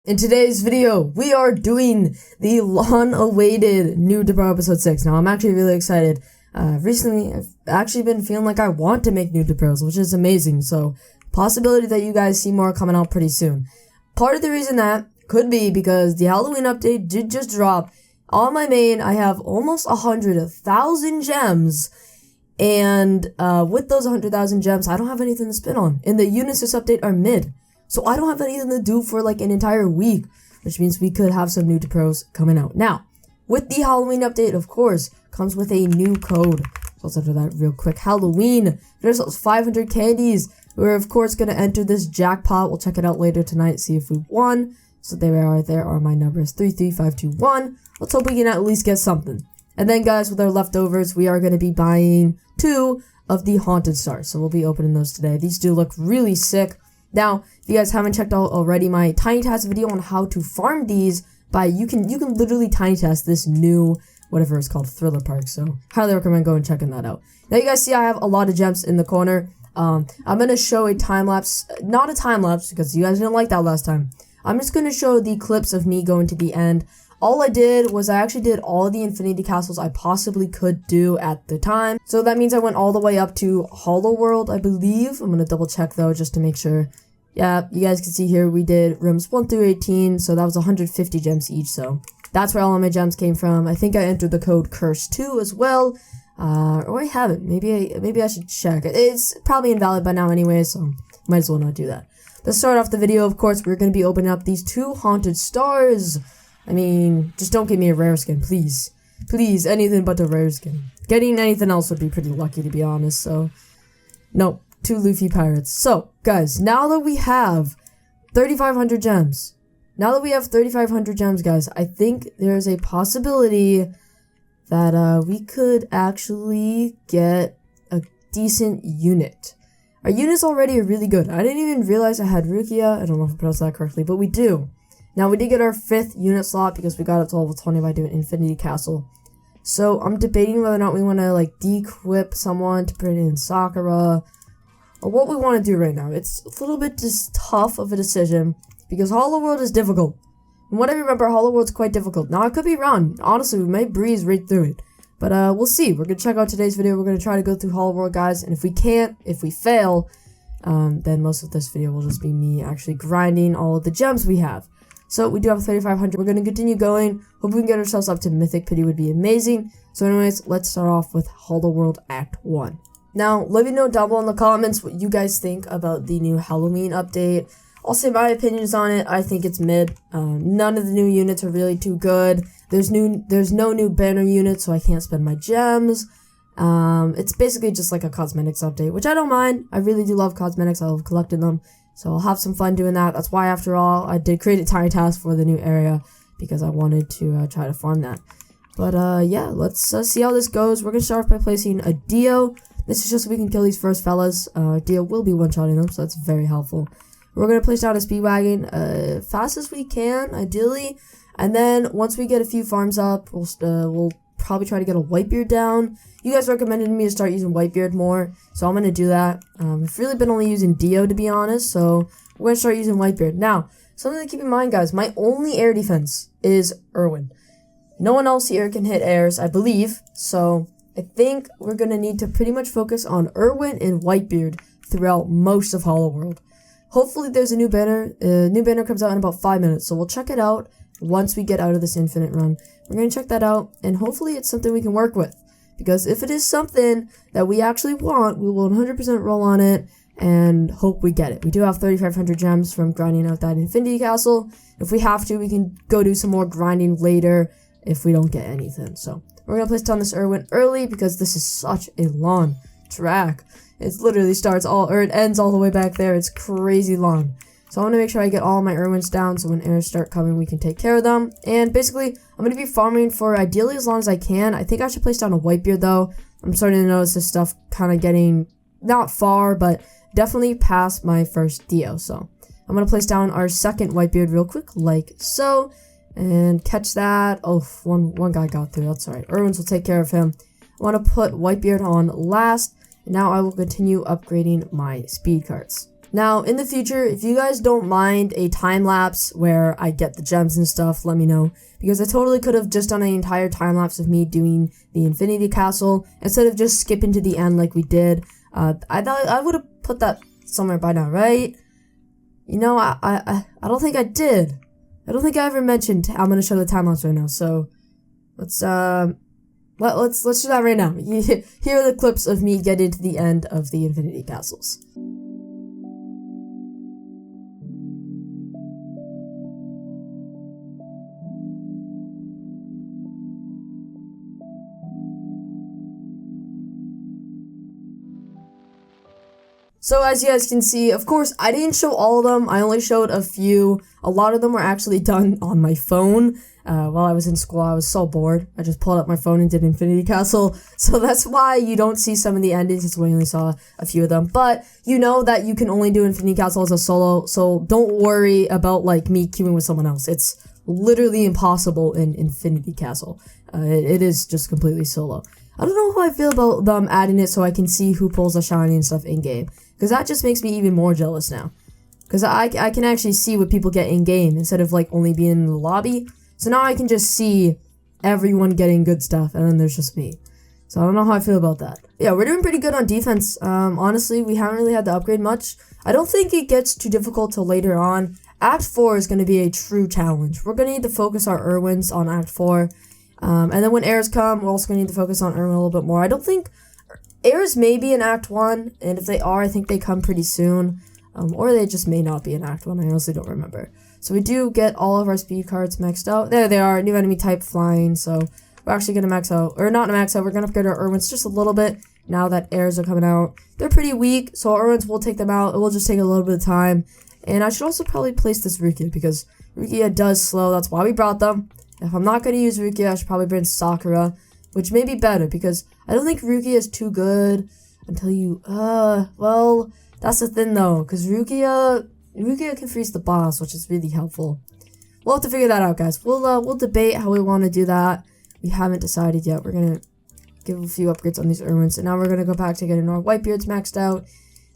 In today's video, we are doing the long-awaited NOOB episode 6. Now, I'm actually really excited. Recently, I've actually been feeling like I want to make NOOB, which is amazing. So, possibility that you guys see more coming out pretty soon. Part of the reason that could be because the Halloween update did just drop. On my main, I have almost 100,000 gems. And with those 100,000 gems, I don't have anything to spin on. And the units this update are mid. So I don't have anything to do for like an entire week, which means we could have some NOOB pros coming out. Now, with the Halloween update, of course, comes with a new code. So let's enter that real quick. Halloween, there's those 500 candies. We're of course going to enter this jackpot. We'll check it out later tonight, see if we won. So there are my numbers, 33521. Let's hope we can at least get something. And then guys, with our leftovers, we are going to be buying 2 of the haunted stars. So we'll be opening those today. These do look really sick. Now, if you guys haven't checked out already my tiny task video on how to farm these, you can literally tiny task this new whatever it's called, Thriller Park. So highly recommend going and checking that out. Now you guys see I have a lot of gems in the corner. I'm gonna show a time lapse, not a time lapse because you guys didn't like that last time. I'm just gonna show the clips of me going to the end. All I did was I actually did all of the infinity castles I possibly could do at the time. So that means I went all the way up to Hollow World, I believe. I'm going to double check though, just to make sure. Yeah, you guys can see here we did rooms 1 through 18. So that was 150 gems each. So that's where all of my gems came from. I think I entered the code Curse2 as well. Or I haven't. Maybe I should check. It's probably invalid by now anyway, so might as well not do that. To start off the video, of course, we're going to be opening up these 2 haunted stars. I mean, just don't give me a rare skin, please. Please, anything but a rare skin. Getting anything else would be pretty lucky, to be honest, so. Nope, 2 Luffy pirates. So, guys, now that we have 3,500 gems. Guys, I think there's a possibility that we could actually get a decent unit. Our unit's already really good. I didn't even realize I had Rukia. I don't know if I pronounced that correctly, but we do. Now, we did get our 5th unit slot because we got it to level 20 by doing Infinity Castle. So, I'm debating whether or not we want to, like, de-equip someone to put in Sakura. Or what we want to do right now. It's a little bit just tough of a decision because Hollow World is difficult. From what I remember, Hollow World's quite difficult. Now, I could be wrong. Honestly, we might breeze right through it. But, we'll see. We're going to check out today's video. We're going to try to go through Hollow World, guys. And if we fail, then most of this video will just be me actually grinding all of the gems we have. So, we do have 3,500. We're going to continue going. Hope we can get ourselves up to Mythic Pity would be amazing. So, anyways, let's start off with Hollow World Act 1. Now, let me know down below in the comments what you guys think about the new Halloween update. I'll say my opinions on it. I think it's mid. None of the new units are really too good. There's no new banner units, so I can't spend my gems. It's basically just like a cosmetics update, which I don't mind. I really do love cosmetics. I love collecting them. So I'll have some fun doing that. That's why, after all, I did create a tiny task for the new area because I wanted to try to farm that. But yeah, let's see how this goes. We're going to start off by placing a Dio. This is just so we can kill these first fellas. Dio will be one-shotting them, so that's very helpful. We're going to place down a Speedwagon fast as we can, ideally. And then once we get a few farms up, we'll probably try to get a Whitebeard down. You guys recommended me to start using Whitebeard more, so I'm going to do that. I've really been only using Dio, to be honest, so we're going to start using Whitebeard. Now, something to keep in mind, guys, my only air defense is Irwin. No one else here can hit airs, I believe, so I think we're going to need to pretty much focus on Irwin and Whitebeard throughout most of Hollow World. Hopefully there's a new banner. New banner comes out in about 5 minutes, so we'll check it out once we get out of this infinite run. We're going to check that out, and hopefully it's something we can work with. Because if it is something that we actually want, we will 100% roll on it and hope we get it. We do have 3,500 gems from grinding out that Infinity Castle. If we have to, we can go do some more grinding later if we don't get anything. So we're going to place down this Irwin early because this is such a long track. It literally it ends all the way back there. It's crazy long. So I want to make sure I get all my Irwins down so when airs start coming, we can take care of them. And basically, I'm going to be farming for ideally as long as I can. I think I should place down a Whitebeard though. I'm starting to notice this stuff kind of getting not far, but definitely past my first Dio. So I'm going to place down our second Whitebeard real quick, like so. And catch that. Oh, one guy got through. That's alright. Irwins will take care of him. I want to put Whitebeard on last. And now I will continue upgrading my speed cards. Now, in the future, if you guys don't mind a time-lapse where I get the gems and stuff, let me know. Because I totally could have just done an entire time-lapse of me doing the Infinity Castle instead of just skipping to the end like we did. I thought I would have put that somewhere by now, right? You know, I don't think I did. I don't think I ever mentioned I'm going to show the time-lapse right now, so let's do that right now. Here are the clips of me getting to the end of the Infinity Castles. So as you guys can see, of course, I didn't show all of them. I only showed a few. A lot of them were actually done on my phone. While I was in school, I was so bored. I just pulled up my phone and did Infinity Castle. So that's why you don't see some of the endings. It's we only saw a few of them. But you know that you can only do Infinity Castle as a solo. So don't worry about like me queuing with someone else. It's literally impossible in Infinity Castle. It is just completely solo. I don't know how I feel about them adding it so I can see who pulls the shiny and stuff in-game. Because that just makes me even more jealous now. Because I can actually see what people get in-game instead of like only being in the lobby. So now I can just see everyone getting good stuff and then there's just me. So I don't know how I feel about that. Yeah, we're doing pretty good on defense. Honestly, we haven't really had to upgrade much. I don't think it gets too difficult till later on. Act 4 is going to be a true challenge. We're going to need to focus our Irwins on Act 4. And then when airs come, we're also going to need to focus on Irwin a little bit more. I don't think airs may be in Act 1, and if they are, I think they come pretty soon. Or they just may not be in Act 1, I honestly don't remember. So we do get all of our speed cards maxed out. There they are, new enemy type flying, so we're actually going to max out, or not max out, we're going to upgrade our Irwins just a little bit now that airs are coming out. They're pretty weak, so our Irwins will take them out. It will just take a little bit of time. And I should also probably place this Rukia, because Rukia does slow, that's why we brought them. If I'm not going to use Rukia, I should probably bring Sakura, which may be better, because I don't think Rukia is too good until you, well, that's the thing though, because Rukia can freeze the boss, which is really helpful. We'll have to figure that out, guys. We'll debate how we want to do that. We haven't decided yet. We're going to give a few upgrades on these Irwins, and now we're going to go back to getting our Whitebeards maxed out.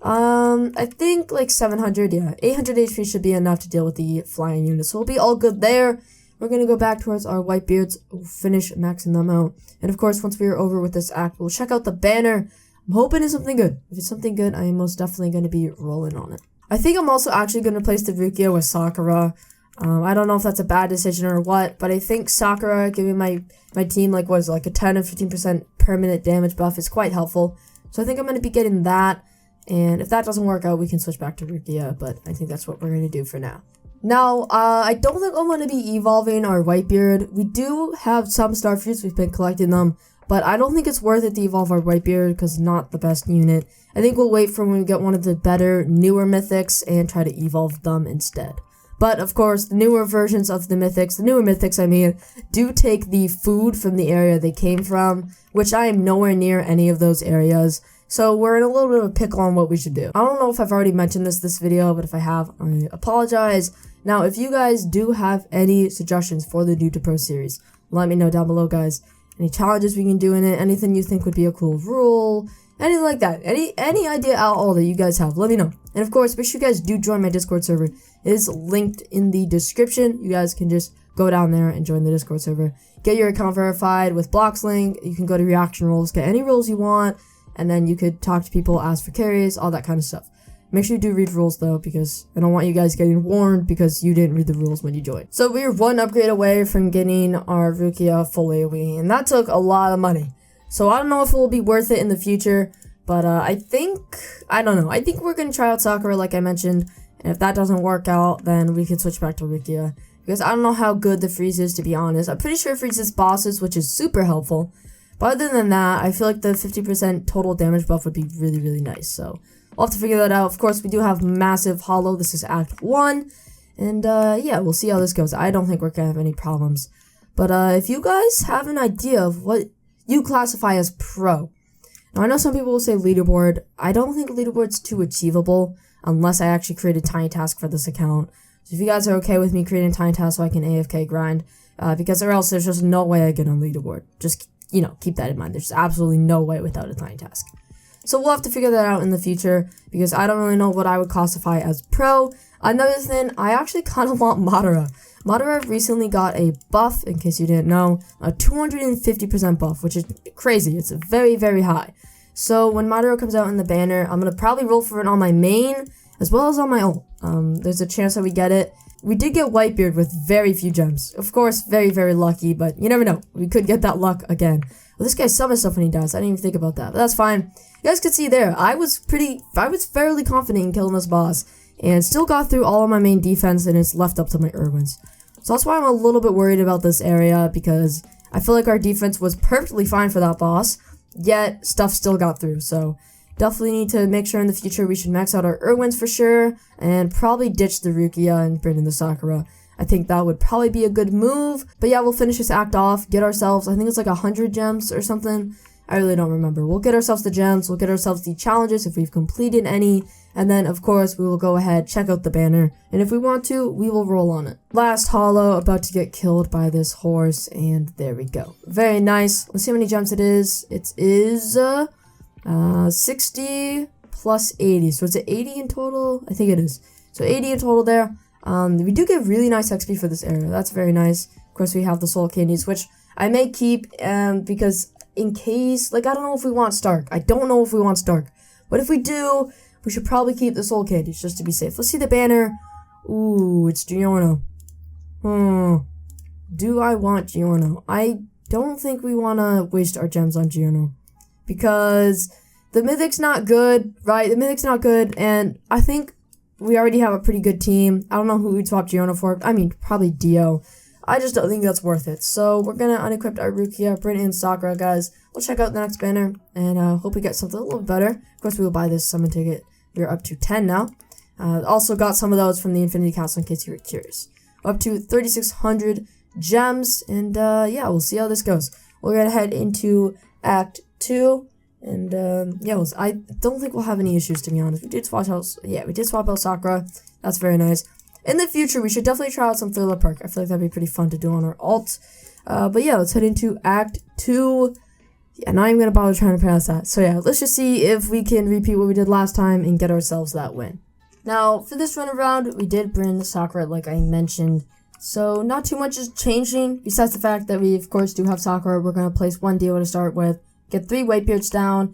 I think like 700, yeah, 800 HP should be enough to deal with the flying units, so we'll be all good there. We're going to go back towards our Whitebeards, we'll finish maxing them out. And of course, once we are over with this act, we'll check out the banner. I'm hoping it's something good. If it's something good, I am most definitely going to be rolling on it. I think I'm also actually going to place the Rukia with Sakura. I don't know if that's a bad decision or what, but I think Sakura giving my team like what is it, like a 10 or 15% permanent damage buff is quite helpful. So I think I'm going to be getting that. And if that doesn't work out, we can switch back to Rukia, but I think that's what we're going to do for now. Now, I don't think I'm going to be evolving our Whitebeard. We do have some star fruits, we've been collecting them, but I don't think it's worth it to evolve our Whitebeard because not the best unit. I think we'll wait for when we get one of the better, newer mythics and try to evolve them instead. But, of course, the newer versions of the newer mythics, I mean, do take the food from the area they came from, which I am nowhere near any of those areas. So we're in a little bit of a pickle on what we should do. I don't know if I've already mentioned this video, but if I have, I apologize. Now, if you guys do have any suggestions for the New to Pro series, let me know down below, guys. Any challenges we can do in it, anything you think would be a cool rule, anything like that. Any idea at all that you guys have, let me know. And of course, make sure you guys do join my Discord server. It is linked in the description. You guys can just go down there and join the Discord server. Get your account verified with Block's link. You can go to reaction roles, get any roles you want, and then you could talk to people, ask for carries, all that kind of stuff. Make sure you do read rules though, because I don't want you guys getting warned because you didn't read the rules when you joined. So we are one upgrade away from getting our Rukia full AoE, and that took a lot of money. So I don't know if it will be worth it in the future, but I don't know. I think we're going to try out Sakura like I mentioned, and if that doesn't work out, then we can switch back to Rukia. Because I don't know how good the freeze is, to be honest. I'm pretty sure it freezes bosses, which is super helpful. But other than that, I feel like the 50% total damage buff would be really, really nice. So we'll have to figure that out. Of course, we do have massive hollow. This is Act 1. And yeah, we'll see how this goes. I don't think we're going to have any problems. But if you guys have an idea of what you classify as pro. Now, I know some people will say leaderboard. I don't think leaderboard's too achievable unless I actually create a tiny task for this account. So if you guys are okay with me creating a tiny task so I can AFK grind, because or else there's just no way I get on leaderboard. Just, you know, keep that in mind. There's absolutely no way without a tiny task. So we'll have to figure that out in the future because I don't really know what I would classify as pro. Another thing, I actually kind of want Madara. Madara recently got a buff, in case you didn't know, a 250% buff, which is crazy. It's very, very high. So when Madara comes out in the banner, I'm going to probably roll for it on my main as well as on my ult. There's a chance that we get it. We did get Whitebeard with very few gems. Of course, very, very lucky, but you never know. We could get that luck again. Well, this guy summons stuff when he dies. I didn't even think about that, but that's fine. You guys can see there, I was fairly confident in killing this boss and still got through all of my main defense, and it's left up to my Irwins. So that's why I'm a little bit worried about this area, because I feel like our defense was perfectly fine for that boss, yet stuff still got through. So definitely need to make sure in the future we should max out our Irwins for sure, and probably ditch the Rukia and bring in the Sakura. I think that would probably be a good move. But yeah, we'll finish this act off, get ourselves, I think it's like 100 gems or something. I really don't remember. We'll get ourselves the gems, we'll get ourselves the challenges if we've completed any, and then of course we will go ahead, check out the banner, and if we want to, we will roll on it. Last holo, about to get killed by this horse, and there we go. Very nice. Let's see how many gems it is. It is 60 plus 80, so it's at 80 in total? I think it is. So 80 in total there. We do get really nice XP for this area. That's very nice. Of course, we have the soul candies, which I may keep because in case, like, I don't know if we want Stark. I don't know if we want Stark. But if we do, we should probably keep the soul candies just to be safe. Let's see the banner. Ooh, it's Giorno. Do I want Giorno? I don't think we want to waste our gems on Giorno, because the Mythic's not good, right? The Mythic's not good, and I think we already have a pretty good team. I don't know who we'd swap Giorno for. I mean, probably Dio. I just don't think that's worth it. So we're going to unequip our Rukia, bring in Sakura, guys. We'll check out the next banner, and hope we get something a little better. Of course, we will buy this summon ticket. We're up to 10 now. Also got some of those from the Infinity Castle in case you were curious. Up to 3,600 gems, and yeah, we'll see how this goes. We're going to head into Act 2. And, yeah, I don't think we'll have any issues, to be honest. We did swap out Sakura. That's very nice. In the future, we should definitely try out some Thriller Perk. I feel like that'd be pretty fun to do on our ult. But yeah, let's head into Act 2. Yeah, not even gonna bother trying to pronounce that. So yeah, let's just see if we can repeat what we did last time and get ourselves that win. Now, for this run around, we did bring Sakura, like I mentioned. So not too much is changing, besides the fact that we, of course, do have Sakura. We're gonna place one Dio to start with. Get 3 Whitebeards down,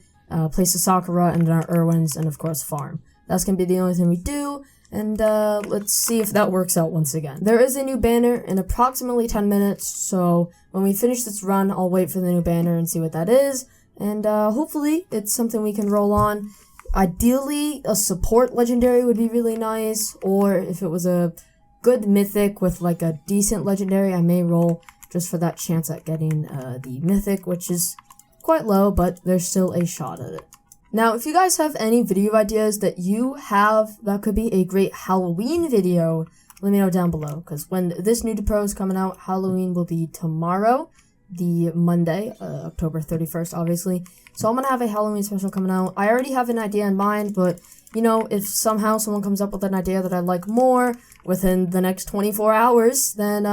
place the Sakura and our Irwins, and of course farm. That's going to be the only thing we do, and let's see if that works out once again. There is a new banner in approximately 10 minutes, so when we finish this run, I'll wait for the new banner and see what that is, and hopefully it's something we can roll on. Ideally, a support legendary would be really nice, or if it was a good mythic with like a decent legendary, I may roll just for that chance at getting the mythic, which is quite low, but there's still a shot at it. Now, if you guys have any video ideas that you have that could be a great Halloween video, let me know down below, because when this NOOB Pro is coming out, Halloween will be tomorrow, the Monday, October 31st, obviously. So I'm going to have a Halloween special coming out. I already have an idea in mind, but, you know, if somehow someone comes up with an idea that I like more within the next 24 hours, then,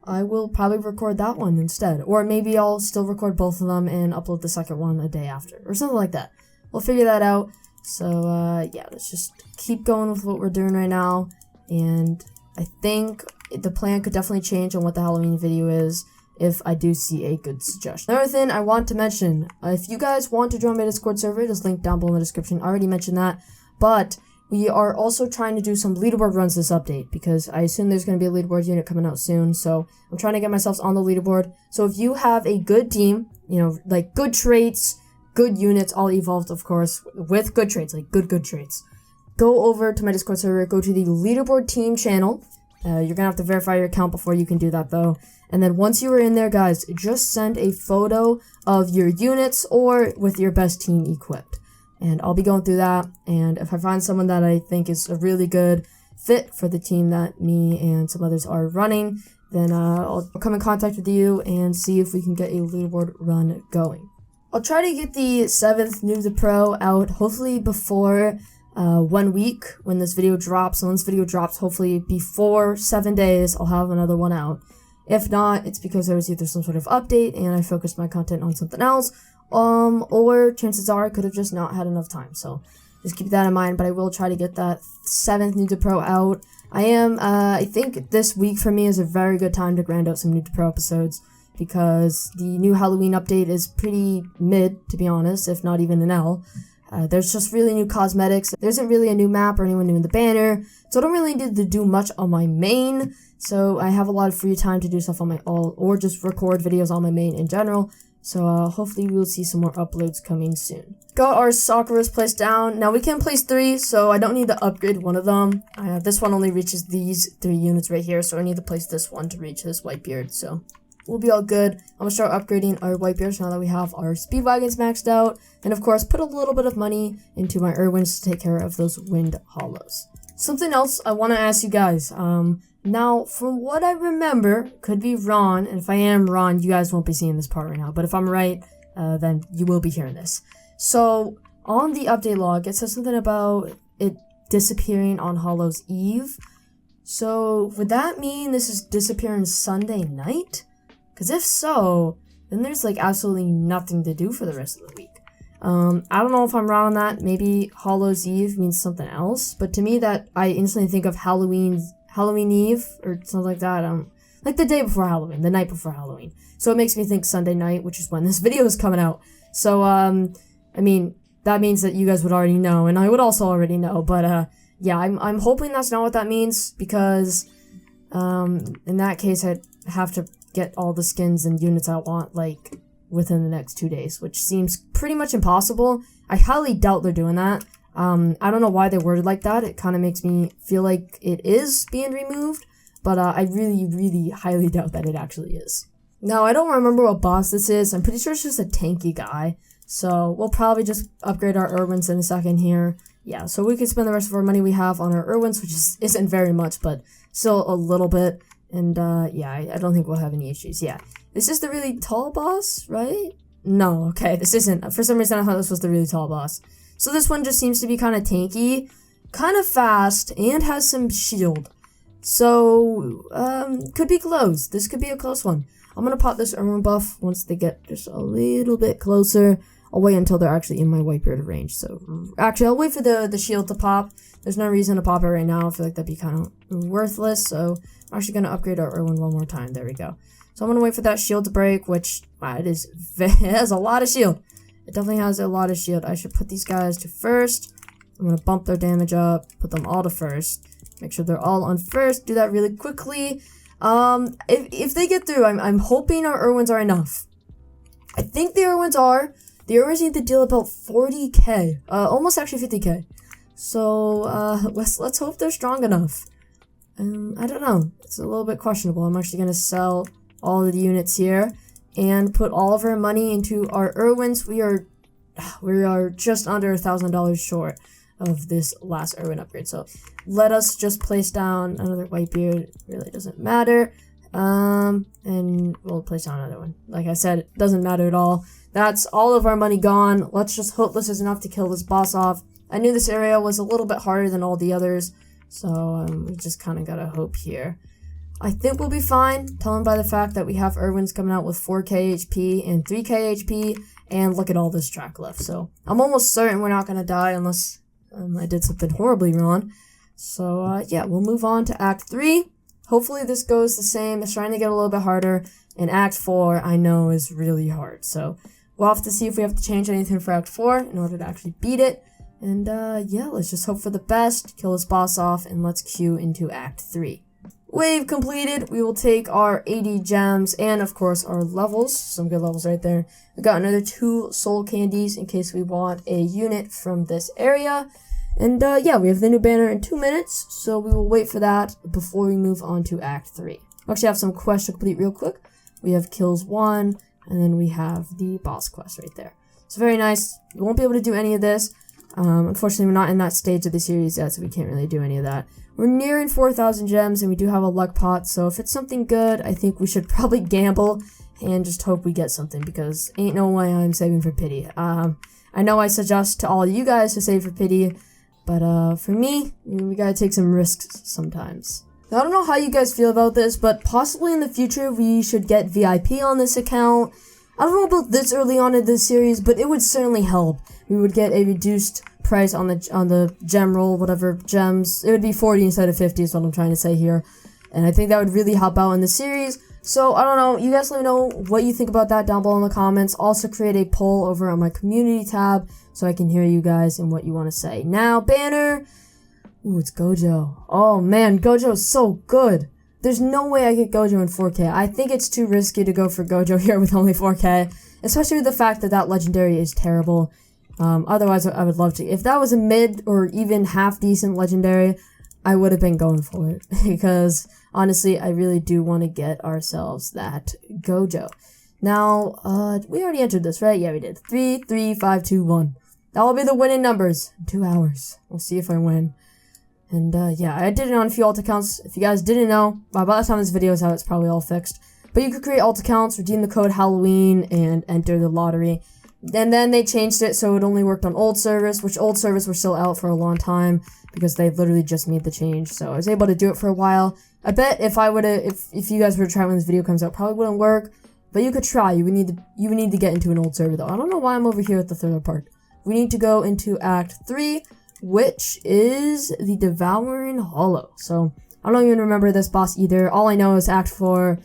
I will probably record that one instead. Or maybe I'll still record both of them and upload the second one a day after. Or something like that. We'll figure that out. So, yeah, let's just keep going with what we're doing right now. And I think the plan could definitely change on what the Halloween video is if I do see a good suggestion. Another thing I want to mention, if you guys want to join my Discord server, there's a link down below in the description. I already mentioned that. But we are also trying to do some leaderboard runs this update, because I assume there's going to be a leaderboard unit coming out soon, so I'm trying to get myself on the leaderboard. So if you have a good team, you know, like good traits, good units, all evolved, of course, with good traits, like good traits, go over to my Discord server, go to the leaderboard team channel. You're going to have to verify your account before you can do that, though. And then once you are in there, guys, just send a photo of your units or with your best team equipped. And I'll be going through that, and if I find someone that I think is a really good fit for the team that me and some others are running, then I'll come in contact with you and see if we can get a leaderboard run going. I'll try to get the 7th NOOB Pro out, hopefully before 1 week when this video drops. And when this video drops, hopefully before 7 days, I'll have another one out. If not, it's because there was either some sort of update and I focused my content on something else, or chances are I could have just not had enough time. So just keep that in mind, but I will try to get that 7th New to Pro out. I think this week for me is a very good time to grind out some New to Pro episodes, because the new Halloween update is pretty mid, to be honest, if not even an L. There's just really new cosmetics. There isn't really a new map or anyone new in the banner, so I don't really need to do much on my main, so I have a lot of free time to do stuff on my alt, or just record videos on my main in general. So hopefully we'll see some more uploads coming soon. Got our Sakura's placed down. Now we can place 3, so I don't need to upgrade one of them. This one only reaches these 3 units right here, so I need to place this one to reach this Whitebeard, so we'll be all good. I'm gonna start upgrading our Whitebeards now that we have our Speedwagons maxed out. And of course, put a little bit of money into my Irwins to take care of those wind hollows. Something else I want to ask you guys. Now, from what I remember, could be wrong, and if I am wrong, you guys won't be seeing this part right now, but if I'm right, then you will be hearing this. So, on the update log, it says something about it disappearing on Hallows Eve. So, would that mean this is disappearing Sunday night? Because if so, then there's like absolutely nothing to do for the rest of the week. I don't know if I'm wrong on that. Maybe Hallows Eve means something else, but to me that I instantly think of Halloween Eve or something like that. Like the day before Halloween, the night before Halloween. So it makes me think Sunday night, which is when this video is coming out. So I mean, that means that you guys would already know, and I would also already know. But yeah, I'm hoping that's not what that means, because in that case I'd have to get all the skins and units I want like within the next 2 days, which seems pretty much impossible. I highly doubt they're doing that. I don't know why they worded like that. It kind of makes me feel like it is being removed, but I really highly doubt that it actually is. Now, I don't remember what boss this is. I'm pretty sure it's just a tanky guy, so we'll probably just upgrade our Irwins in a second here. Yeah, so we can spend the rest of our money we have on our Irwins, which isn't very much, but still a little bit. And yeah, I don't think we'll have any issues. Yeah, is this the really tall boss, right? No, okay, this isn't. For some reason, I thought this was the really tall boss. So this one just seems to be kind of tanky, kind of fast, and has some shield. So, could be close. This could be a close one. I'm gonna pop this Irwin buff once they get just a little bit closer. I'll wait until they're actually in my Whitebeard range. So, actually, I'll wait for the shield to pop. There's no reason to pop it right now. I feel like that'd be kind of worthless. So, I'm actually gonna upgrade our Irwin one more time. There we go. So, I'm gonna wait for that shield to break, which, wow, it has a lot of shield. It definitely has a lot of shield. I should put these guys to first. I'm going to bump their damage up, put them all to first. Make sure they're all on first. Do that really quickly. If they get through, I'm hoping our Irwins are enough. I think the Irwins are. The Irwins need to deal about 40k. Almost actually 50k. So, let's hope they're strong enough. I don't know. It's a little bit questionable. I'm actually going to sell all of the units here and put all of our money into our Irwins. We are just under $1,000 short of this last Irwin upgrade. So let us just place down another Whitebeard. Really doesn't matter. And we'll place down another one. Like I said, it doesn't matter at all. That's all of our money gone. Let's just hope this is enough to kill this boss off. I knew this area was a little bit harder than all the others, so we just kind of gotta hope here. I think we'll be fine, telling by the fact that we have Irwins coming out with 4k HP and 3k HP, and look at all this track left. So I'm almost certain we're not going to die unless I did something horribly wrong. So yeah, we'll move on to Act 3. Hopefully this goes the same. It's trying to get a little bit harder, and Act 4 I know is really hard. So we'll have to see if we have to change anything for Act 4 in order to actually beat it. And yeah, let's just hope for the best, kill this boss off, and let's queue into Act 3. Wave completed. We will take our 80 gems and of course our levels. Some good levels right there. We got another 2 soul candies in case we want a unit from this area. And yeah, we have the new banner in 2 minutes, so we will wait for that before we move on to Act 3. We actually have some quests to complete real quick. We have kills 1, and then we have the boss quest right there. So very nice. You won't be able to do any of this. Unfortunately, we're not in that stage of the series yet, so we can't really do any of that. We're nearing 4,000 gems, and we do have a luck pot, so if it's something good, I think we should probably gamble and just hope we get something, because ain't no way I'm saving for pity. I know I suggest to all you guys to save for pity, but for me, we gotta take some risks sometimes. Now, I don't know how you guys feel about this, but possibly in the future we should get VIP on this account. I don't know about this early on in this series, but it would certainly help. We would get a reduced price on the gem roll, whatever gems. It would be 40 instead of 50 is what I'm trying to say here. And I think that would really help out in the series. So, I don't know, you guys let me know what you think about that down below in the comments. Also, create a poll over on my community tab so I can hear you guys and what you want to say. Now, banner. Ooh, it's Gojo. Oh, man, Gojo is so good. There's no way I get Gojo in 4K. I think it's too risky to go for Gojo here with only 4K. Especially with the fact that that legendary is terrible. Otherwise, I would love to. If that was a mid or even half decent legendary, I would have been going for it. Because, honestly, I really do want to get ourselves that Gojo. Now, we already entered this, right? Yeah, we did. 3, 3, 5, 2, 1. That will be the winning numbers. 2 hours. We'll see if I win. And, yeah, I did it on a few alt accounts. If you guys didn't know, by the time this video is out, it's probably all fixed. But you could create alt accounts, redeem the code Halloween, and enter the lottery. And then they changed it so it only worked on old servers, which old servers were still out for a long time because they literally just made the change. So I was able to do it for a while. I bet if you guys were to try when this video comes out, probably wouldn't work. But you could try. You would need to get into an old server though. I don't know why I'm over here at the third part. We need to go into Act 3, which is the Devouring Hollow. So I don't even remember this boss either. All I know is Act 4.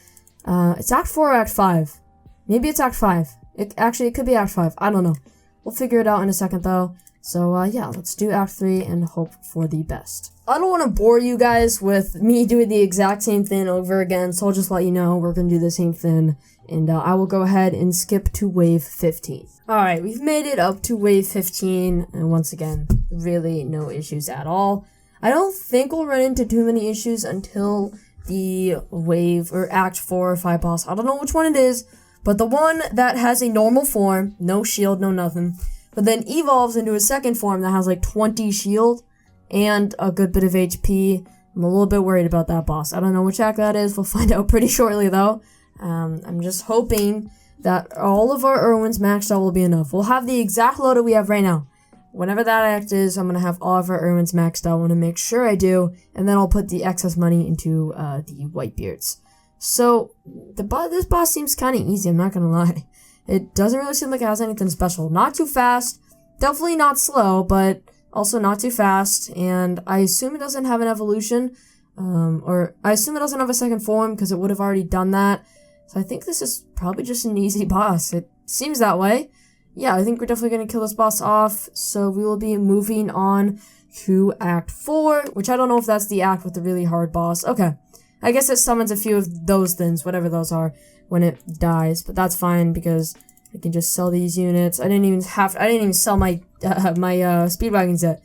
It's Act 4 or Act 5. Maybe it's Act 5. It could be Act 5. I don't know. We'll figure it out in a second, though. So, yeah, let's do Act 3 and hope for the best. I don't want to bore you guys with me doing the exact same thing over again, so I'll just let you know we're going to do the same thing. And I will go ahead and skip to Wave 15. Alright, we've made it up to Wave 15, and once again, really no issues at all. I don't think we'll run into too many issues until the Wave, or Act 4 or 5 boss. I don't know which one it is. But the one that has a normal form, no shield, no nothing, but then evolves into a second form that has like 20 shield and a good bit of HP. I'm a little bit worried about that boss. I don't know which act that is. We'll find out pretty shortly though. I'm just hoping that all of our Irwins maxed out will be enough. We'll have the exact load that we have right now. Whenever that act is, I'm going to have all of our Irwins maxed out. I want to make sure I do, and then I'll put the excess money into the Whitebeards. So, this boss seems kind of easy, I'm not gonna lie. It doesn't really seem like it has anything special. Not too fast, definitely not slow, but also not too fast, and I assume it doesn't have an evolution, or I assume it doesn't have a second form, because it would have already done that. So I think this is probably just an easy boss. It seems that way. Yeah, I think we're definitely gonna kill this boss off, so we will be moving on to Act 4, which I don't know if that's the act with the really hard boss. Okay. I guess it summons a few of those things, whatever those are, when it dies, but that's fine because I can just sell these units. I didn't even sell my speedwagons yet.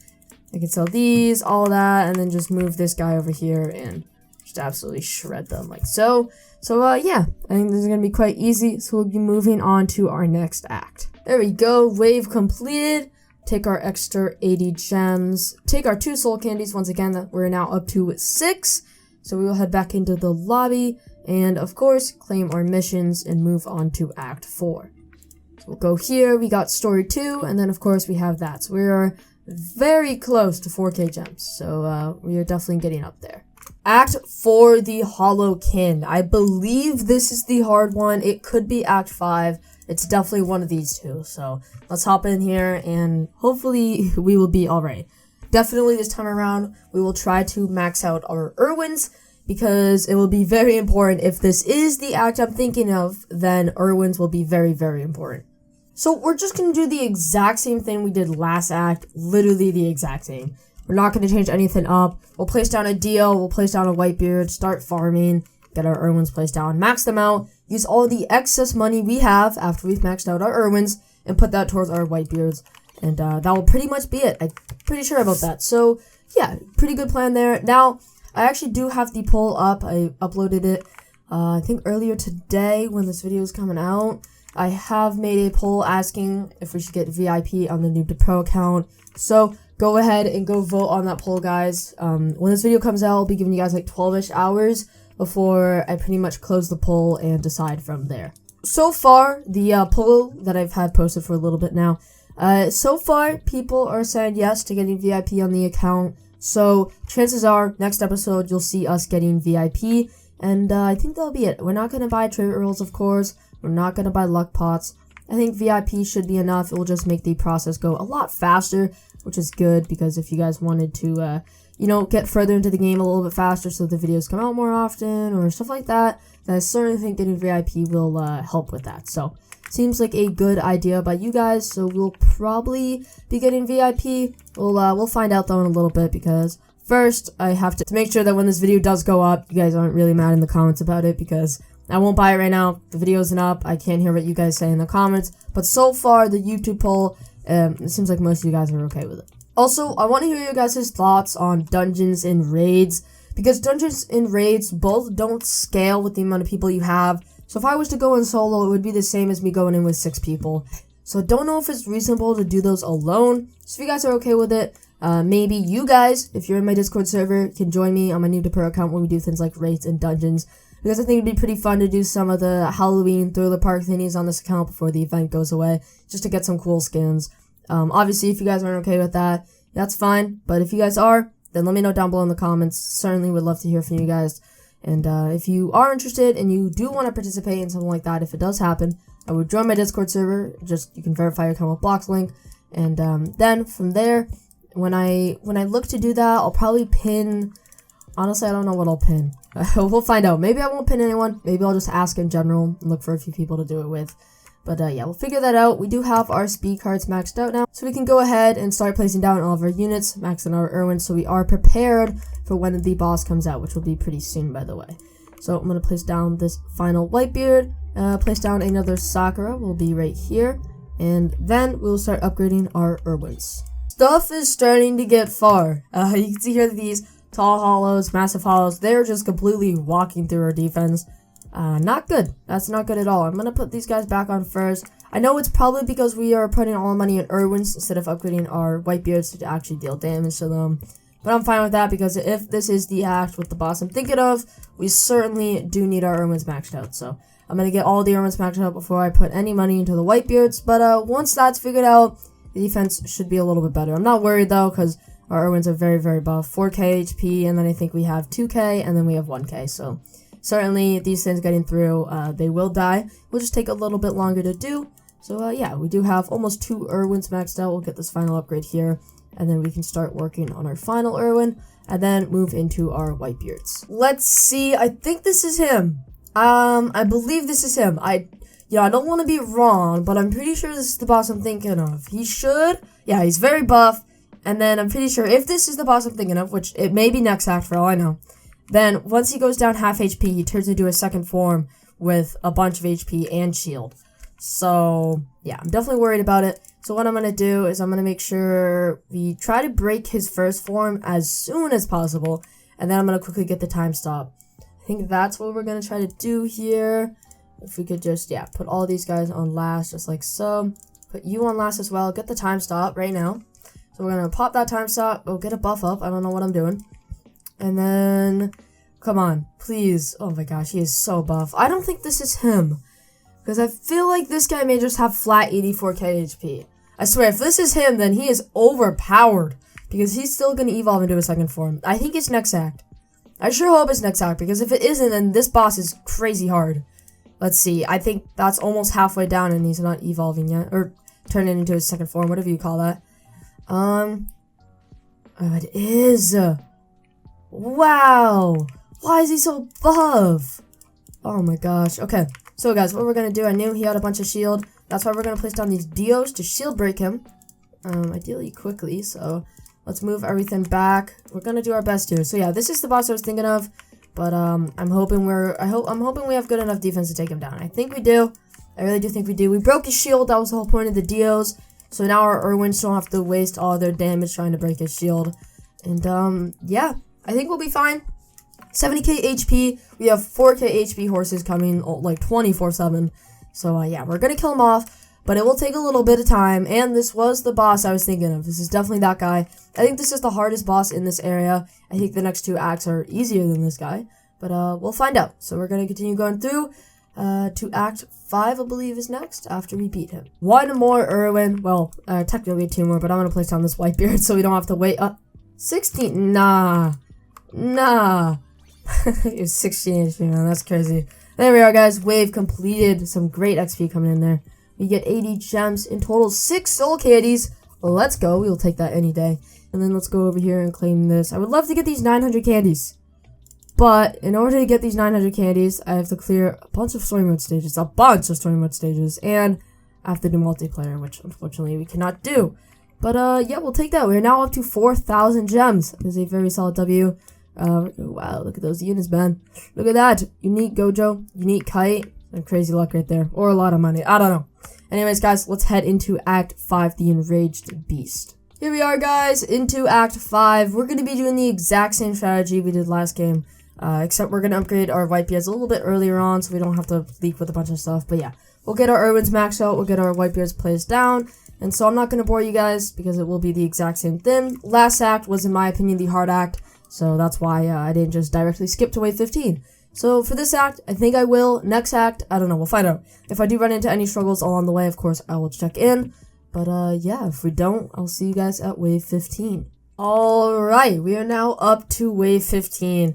I can sell these, all that, and then just move this guy over here and just absolutely shred them like so. So, yeah, I think this is gonna be quite easy, so we'll be moving on to our next act. There we go, wave completed. Take our extra 80 gems, take our 2 soul candies, once again, that we're now up to 6. So we will head back into the lobby and, of course, claim our missions and move on to Act 4. So we'll go here. We got Story 2, and then, of course, we have that. So we are very close to 4K gems. So we are definitely getting up there. Act 4, the Hollow Kin. I believe this is the hard one. It could be Act 5. It's definitely one of these two. So let's hop in here, and hopefully we will be alright. Definitely this time around, we will try to max out our Irwins, because it will be very important. If this is the act I'm thinking of, then Irwins will be very, very important. So we're just going to do the exact same thing we did last act, literally the exact same. We're not going to change anything up. We'll place down a deal, we'll place down a Whitebeard, start farming, get our Irwins placed down, max them out, use all the excess money we have after we've maxed out our Irwins, and put that towards our Whitebeards. And that will pretty much be it. I'm pretty sure about that. So, yeah, pretty good plan there. Now, I actually do have the poll up. I uploaded it, I think earlier today when this video is coming out. I have made a poll asking if we should get VIP on the NOOB to Pro account. So, go ahead and go vote on that poll, guys. When this video comes out, I'll be giving you guys like 12-ish hours before I pretty much close the poll and decide from there. So far, the poll that I've had posted for a little bit now, so far, people are saying yes to getting VIP on the account, so chances are, next episode, you'll see us getting VIP, And I think that'll be it. We're not going to buy trade rolls, of course. We're not going to buy luck pots. I think VIP should be enough. It will just make the process go a lot faster, which is good, because if you guys wanted to, you know, get further into the game a little bit faster so the videos come out more often or stuff like that, then I certainly think getting VIP will help with that. So, seems like a good idea by you guys, so we'll probably be getting VIP. We'll find out though in a little bit, because first I have to make sure that when this video does go up, you guys aren't really mad in the comments about it, because I won't buy it right now. The video isn't up. I can't hear what you guys say in the comments, but so far the YouTube poll, it seems like most of you guys are okay with it. Also, I want to hear your guys' thoughts on dungeons and raids, because dungeons and raids both don't scale with the amount of people you have. So if I was to go in solo, it would be the same as me going in with 6 people. So I don't know if it's reasonable to do those alone. So if you guys are okay with it, maybe you guys, if you're in my Discord server, can join me on my NOOB account when we do things like raids and dungeons. Because I think it'd be pretty fun to do some of the Halloween thriller park thingies on this account before the event goes away, just to get some cool skins. Obviously, if you guys aren't okay with that, that's fine. But if you guys are, then let me know down below in the comments. Certainly would love to hear from you guys. And if you are interested and you do want to participate in something like that, if it does happen, I would join my Discord server. Just, you can verify your account with Block's link. And then from there, when I look to do that, I'll probably pin. Honestly, I don't know what I'll pin. We'll find out. Maybe I won't pin anyone. Maybe I'll just ask in general and look for a few people to do it with. But yeah, we'll figure that out. We do have our speed cards maxed out now, so we can go ahead and start placing down all of our units, maxing our Irwin, so we are prepared for when the boss comes out, which will be pretty soon, by the way. So I'm going to place down this final Whitebeard, place down another Sakura, will be right here, and then we'll start upgrading our Irwins. Stuff is starting to get far. You can see here that these tall hollows, massive hollows, they're just completely walking through our defense. Not good. That's not good at all. I'm going to put these guys back on first. I know it's probably because we are putting all the money in Irwins instead of upgrading our Whitebeards to actually deal damage to them. But I'm fine with that, because if this is the act with the boss I'm thinking of, we certainly do need our Irwins maxed out. So I'm going to get all the Irwins maxed out before I put any money into the Whitebeards. But once that's figured out, the defense should be a little bit better. I'm not worried though, because our Irwins are very, very buff. 4k HP, and then I think we have 2k, and then we have 1k. So certainly these things getting through, they will die. Will just take a little bit longer to do. So yeah, we do have almost 2 Irwins maxed out. We'll get this final upgrade here, and then we can start working on our final Irwin, and then move into our Whitebeards. Let's see. I think this is him. I believe this is him. I don't want to be wrong, but I'm pretty sure this is the boss I'm thinking of. He should. Yeah, he's very buff. And then I'm pretty sure if this is the boss I'm thinking of, which it may be next act for all I know, then once he goes down half HP, he turns into a second form with a bunch of HP and shield. So yeah, I'm definitely worried about it. So what I'm going to do is I'm going to make sure we try to break his first form as soon as possible. And then I'm going to quickly get the time stop. I think that's what we're going to try to do here. If we could just, yeah, put all these guys on last, just like so. Put you on last as well. Get the time stop right now. So we're going to pop that time stop. Oh, get a buff up. I don't know what I'm doing. And then, come on, please. Oh my gosh, he is so buff. I don't think this is him, because I feel like this guy may just have flat 84k HP. I swear, if this is him, then he is overpowered, because he's still going to evolve into a second form. I think it's next act. I sure hope it's next act, because if it isn't, then this boss is crazy hard. Let's see. I think that's almost halfway down, and he's not evolving yet, or turning into his second form, whatever you call that. Oh, it is. Wow. Why is he so buff? Oh my gosh. Okay. So guys, what we're going to do, I knew he had a bunch of shield. That's why we're going to place down these Dios to shield break him. Ideally quickly. So let's move everything back. We're going to do our best here. So yeah, this is the boss I was thinking of. But I'm hoping we have good enough defense to take him down. I think we do. I really do think we do. We broke his shield. That was the whole point of the Dios. So now our Irwins don't have to waste all their damage trying to break his shield. And, yeah, I think we'll be fine. 70k HP. We have 4k HP horses coming, like, 24/7. So, yeah, we're gonna kill him off. But it will take a little bit of time. And this was the boss I was thinking of. This is definitely that guy. I think this is the hardest boss in this area. I think the next 2 acts are easier than this guy. But, we'll find out. So we're gonna continue going through. To Act 5, I believe, is next, after we beat him. 1 more Irwin. Well, technically 2 more, but I'm going to place down this Whitebeard so we don't have to wait. 16. Nah. It was 16 HP, man. That's crazy. There we are, guys. Wave completed. Some great XP coming in there. We get 80 gems in total. 6 soul candies. Let's go. We'll take that any day. And then let's go over here and claim this. I would love to get these 900 candies. But in order to get these 900 candies, I have to clear a bunch of story mode stages. A bunch of story mode stages. And I have to do multiplayer, which unfortunately we cannot do. But yeah, we'll take that. We're now up to 4,000 gems. That is a very solid W. Wow, look at those units, man. Look at that. Unique Gojo, unique Kite. Crazy luck right there. Or a lot of money. I don't know. Anyways, guys, let's head into Act 5, the Enraged Beast. Here we are, guys, into Act 5. We're going to be doing the exact same strategy we did last game. Except we're going to upgrade our Whitebeards a little bit earlier on, so we don't have to leak with a bunch of stuff. But yeah, we'll get our Irwins maxed out. We'll get our Whitebeards placed down. And so I'm not going to bore you guys, because it will be the exact same thing. Last act was, in my opinion, the hard act. So that's why I didn't just directly skip to wave 15. So for this act, I think I will. Next act, I don't know. We'll find out. If I do run into any struggles along the way, of course, I will check in. But yeah, if we don't, I'll see you guys at wave 15. Alright, we are now up to wave 15.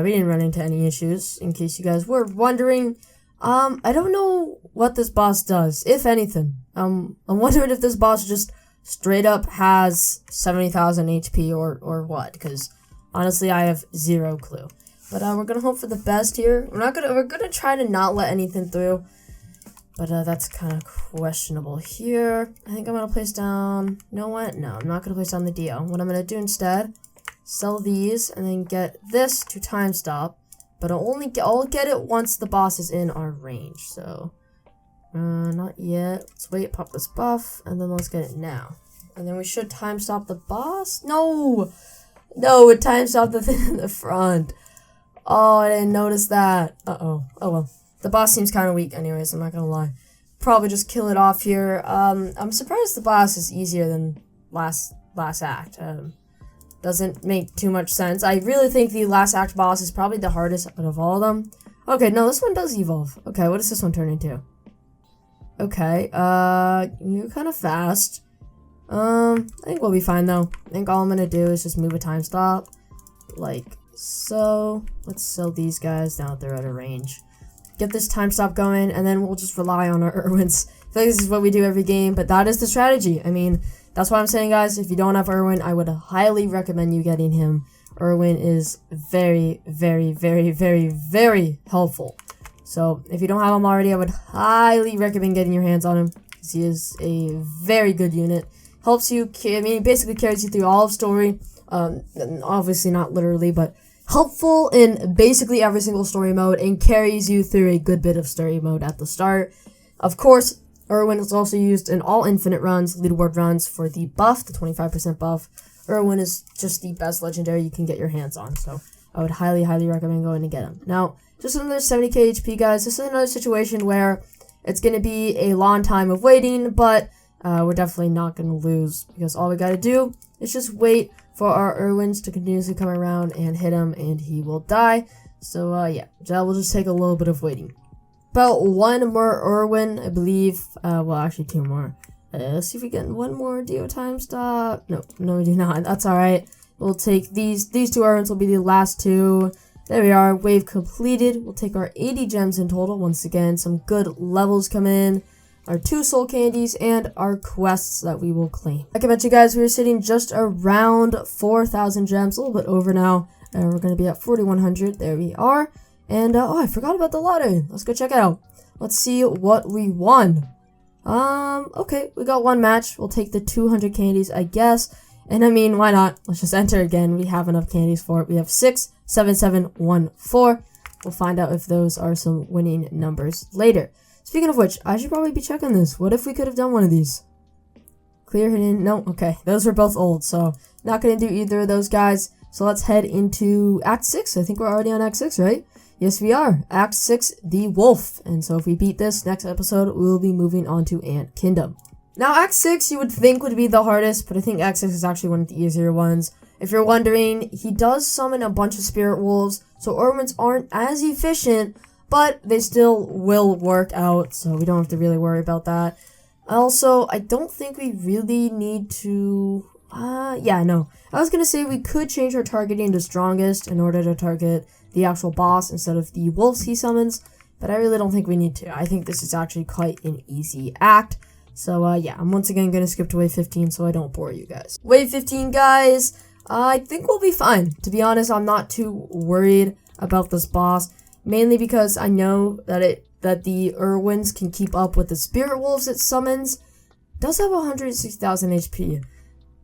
We didn't run into any issues, in case you guys were wondering. I don't know what this boss does, if anything. I'm wondering if this boss just straight up has 70,000 HP or what, because honestly, I have zero clue. But we're gonna hope for the best here. We're gonna try to not let anything through. But that's kind of questionable here. I think I'm gonna place down. You know what? No, I'm not gonna place down the Dio. What I'm gonna do instead, sell these and then get this to time stop. But I'll get it once the boss is in our range. So not yet. Let's wait. Pop this buff and then let's get it now. And then we should time stop the boss. No, it time stopped the thing in the front. Oh, I didn't notice that. Oh well. The boss seems kind of weak anyways, I'm not gonna lie. Probably just kill it off here. I'm surprised the boss is easier than last act. Doesn't make too much sense. I really think the last act boss is probably the hardest out of all of them. Okay, no, this one does evolve. Okay, what does this one turn into? Okay, you're kind of fast. I think we'll be fine though. I think all I'm gonna do is just move a time stop. Like so. Let's sell these guys now that they're out of range. Get this time stop going, and then we'll just rely on our Irwins. I feel like this is what we do every game, but that is the strategy. I mean, that's what I'm saying, guys. If you don't have Irwin, I would highly recommend you getting him. Irwin is very, very, very, very, very helpful. So if you don't have him already, I would highly recommend getting your hands on him, because he is a very good unit. Helps you, I mean, he basically carries you through all of story. Obviously not literally, but helpful in basically every single story mode, and carries you through a good bit of story mode at the start. Of course, Irwin is also used in all infinite runs, leaderboard runs for the buff, the 25% buff. Irwin is just the best legendary you can get your hands on, so I would highly, highly recommend going to get him. Now, just another 70k HP, guys. This is another situation where it's going to be a long time of waiting, but we're definitely not going to lose, because all we got to do is just wait for our Irwins to continuously come around and hit him, and he will die. So, yeah, that will just take a little bit of waiting. About one more Irwin, I believe. Well, actually, two more. Let's see if we get one more Dio time stop. No, we do not. That's alright. We'll take these two Irwins will be the last two. There we are. Wave completed. We'll take our 80 gems in total. Once again, some good levels come in. Our 2 soul candies, and our quests that we will claim. Like I mentioned, guys, we're sitting just around 4,000 gems, a little bit over now. And we're going to be at 4,100. There we are. And, oh, I forgot about the lottery. Let's go check it out. Let's see what we won. Okay, we got one match. We'll take the 200 candies, I guess. And I mean, why not? Let's just enter again. We have enough candies for it. We have 6, 7, 7, 1, 4. We'll find out if those are some winning numbers later. Speaking of which, I should probably be checking this. What if we could have done one of these? Clear, hidden, no, okay. Those were both old, so not going to do either of those guys. So let's head into Act 6. I think we're already on Act 6, right? Yes, we are. Act 6, the Wolf. And so if we beat this next episode, we will be moving on to Ant Kingdom. Now, Act 6 you would think would be the hardest, but I think Act 6 is actually one of the easier ones. If you're wondering, he does summon a bunch of spirit wolves, so Irwins aren't as efficient, but they still will work out, so we don't have to really worry about that. Also, I don't think we really need to... yeah, no. I was gonna say we could change our targeting to strongest in order to target the actual boss instead of the wolves he summons, but I really don't think we need to. I think this is actually quite an easy act. So, yeah, I'm once again going to skip to wave 15 so I don't bore you guys. Wave 15, guys, I think we'll be fine. To be honest, I'm not too worried about this boss, mainly because I know that the Irwins can keep up with the spirit wolves it summons. It does have 160,000 HP.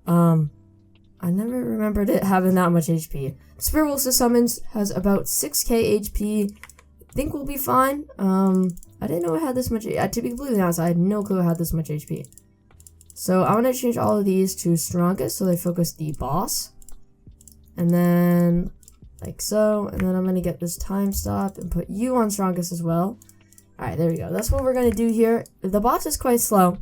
I never remembered it having that much HP. Spirit wolves it summons has about 6k HP. I think we'll be fine. I didn't know it had this much. To be completely honest, I had no clue it had this much HP. So I want to change all of these to strongest so they focus the boss. And then like so. And then I'm going to get this time stop and put you on strongest as well. Alright, there we go. That's what we're going to do here. The boss is quite slow,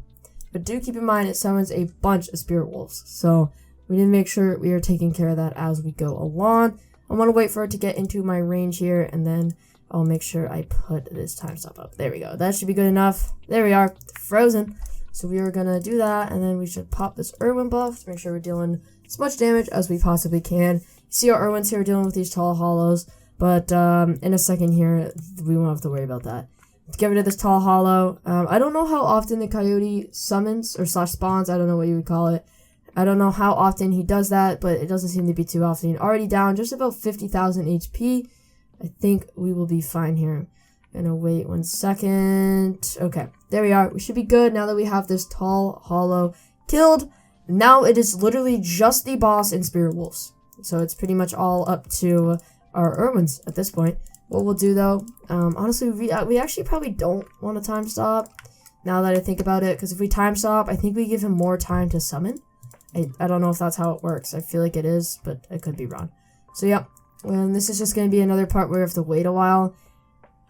but do keep in mind it summons a bunch of spirit wolves. So we need to make sure we are taking care of that as we go along. I want to wait for it to get into my range here, and then I'll make sure I put this time stop up. There we go. That should be good enough. There we are. Frozen. So we are going to do that, and then we should pop this Irwin buff to make sure we're dealing as much damage as we possibly can. You see our Irwins here dealing with these tall hollows, but in a second here, we won't have to worry about that. Let's get rid of this tall hollow. I don't know how often the coyote summons, or slash spawns, I don't know what you would call it. I don't know how often he does that, but it doesn't seem to be too often. Already down just about 50,000 HP. I think we will be fine here. Gonna wait 1 second. Okay, there we are. We should be good now that we have this tall hollow killed. Now it is literally just the boss and spirit wolves. So it's pretty much all up to our Irwins at this point. What we'll do though, honestly, we actually probably don't want to time stop now that I think about it. Because if we time stop, I think we give him more time to summon. I don't know if that's how it works. I feel like it is, but I could be wrong. So yeah, and this is just going to be another part where we have to wait a while.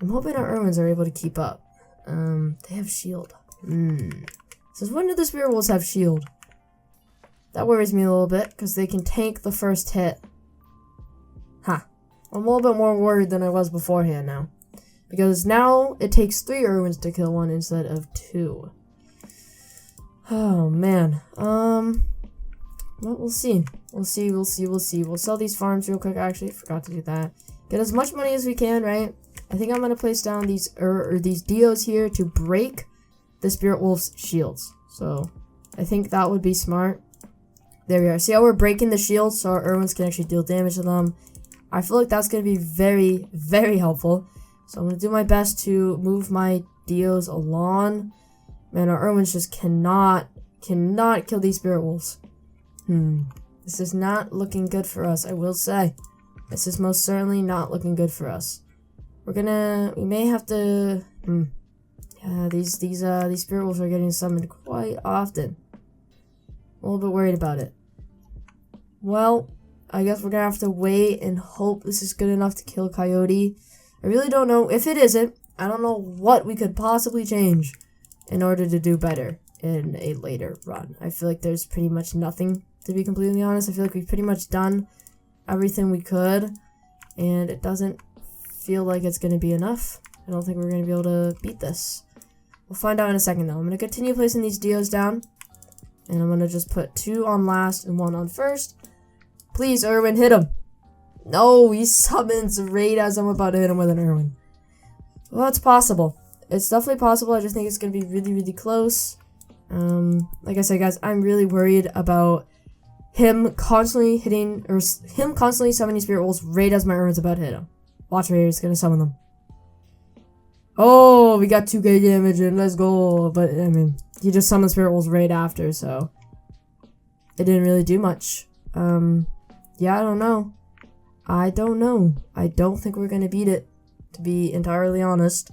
I'm hoping our Irwins are able to keep up. They have shield. Says, when do the spirit wolves have shield? That worries me a little bit, because they can tank the first hit. Ha. I'm a little bit more worried than I was beforehand now. Because now it takes 3 Irwins to kill one instead of 2. Oh, man. Well, we'll see. We'll see. We'll sell these farms real quick. I actually forgot to do that. Get as much money as we can, right? I think I'm going to place down these these Dios here to break the Spirit Wolf's shields. So, I think that would be smart. There we are. See how we're breaking the shields so our Irwins can actually deal damage to them? I feel like that's going to be very, very helpful. So, I'm going to do my best to move my Dios along. Man, our Irwins just cannot kill these Spirit Wolves. This is not looking good for us, I will say. This is most certainly not looking good for us. We may have to, yeah, these Spirit Wolves are getting summoned quite often. A little bit worried about it. Well, I guess we're gonna have to wait and hope this is good enough to kill Coyote. I really don't know. If it isn't, I don't know what we could possibly change in order to do better in a later run. I feel like there's pretty much nothing, to be completely honest. I feel like we've pretty much done everything we could, and it doesn't feel like it's going to be enough. I don't think we're going to be able to beat this. We'll find out in a second, though. I'm going to continue placing these Dios down, and I'm going to just put 2 on last and 1 on first. Please, Irwin, hit him. No, he summons right as I'm about to hit him with an Irwin. Well, it's possible. It's definitely possible. I just think it's going to be really, really close. Like I said, guys, I'm really worried about him constantly hitting, or him constantly summoning Spirit Wolves right as my Irwin's about to hit him. Watch right here, he's gonna summon them. Oh, we got 2k damage in, let's go. But, I mean, he just summoned Spirit Wolves right after, so it didn't really do much. Yeah, I don't know. I don't think we're gonna beat it, to be entirely honest.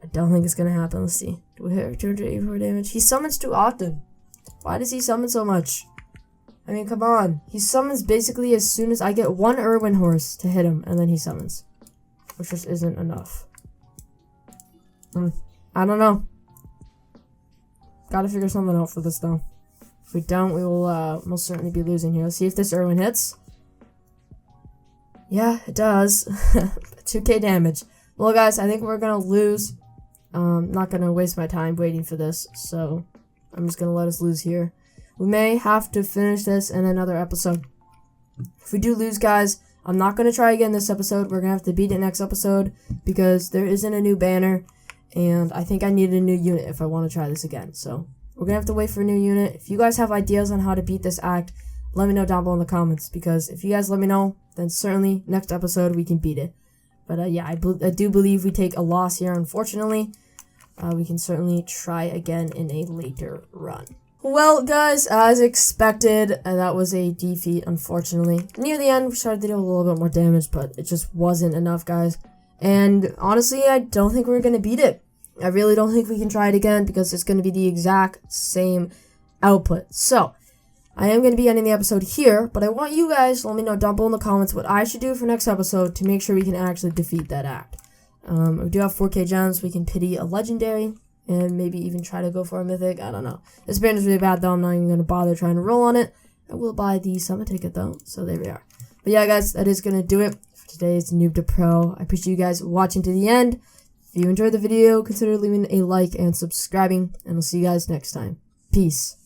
I don't think it's gonna happen. Let's see. Do we hit 284 damage? He summons too often. Why does he summon so much? I mean, come on. He summons basically as soon as I get 1 Irwin horse to hit him, and then he summons. Which just isn't enough. I don't know. Gotta figure something out for this, though. If we don't, we will most certainly be losing here. Let's see if this Irwin hits. Yeah, it does. 2k damage. Well, guys, I think we're gonna lose. Not gonna waste my time waiting for this, so I'm just gonna let us lose here. We may have to finish this in another episode. If we do lose, guys, I'm not going to try again this episode. We're going to have to beat it next episode because there isn't a new banner. And I think I need a new unit if I want to try this again. So we're going to have to wait for a new unit. If you guys have ideas on how to beat this act, let me know down below in the comments. Because if you guys let me know, then certainly next episode we can beat it. But yeah, I do believe we take a loss here, unfortunately. We can certainly try again in a later run. Well, guys, as expected, that was a defeat, unfortunately. Near the end, we started to do a little bit more damage, but it just wasn't enough, guys. And honestly, I don't think we're going to beat it. I really don't think we can try it again because it's going to be the exact same output. So, I am going to be ending the episode here, but I want you guys to let me know down below in the comments what I should do for next episode to make sure we can actually defeat that act. We do have 4k gems. We can pity a legendary and maybe even try to go for a mythic. I don't know. This banner is really bad, though. I'm not even going to bother trying to roll on it. I will buy the summit ticket, though. So there we are. But yeah, guys, that is going to do it for today's Noob to Pro. I appreciate you guys watching to the end. If you enjoyed the video, consider leaving a like and subscribing. And I'll see you guys next time. Peace.